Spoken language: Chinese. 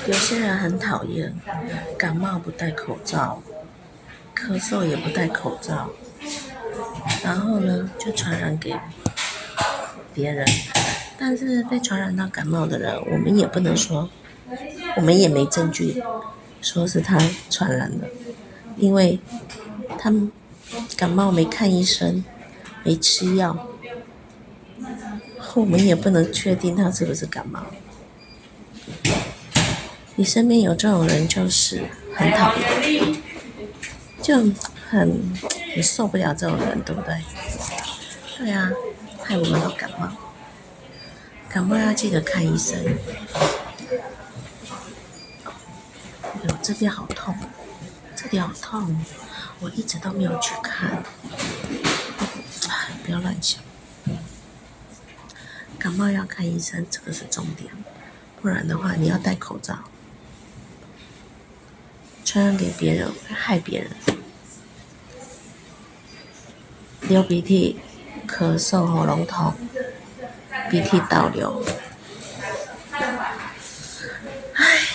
有些人很讨厌感冒不戴口罩，咳嗽也不戴口罩，然后呢就传染给别人。但是被传染到感冒的人，我们也不能说，我们也没证据说是他传染的，因为他们感冒没看医生，没吃药，我们也不能确定他是不是感冒。你身边有这种人，就是很讨厌，就你受不了这种人，对不对？对啊，害我们都感冒，感冒要记得看医生。哎呦，这边好痛，这里好痛，我一直都没有去看。哎，不要乱想，感冒要看医生，这个是重点，不然的话你要戴口罩，传染给别人会害别人。流鼻涕、咳嗽、喉咙痛、鼻涕倒流，唉，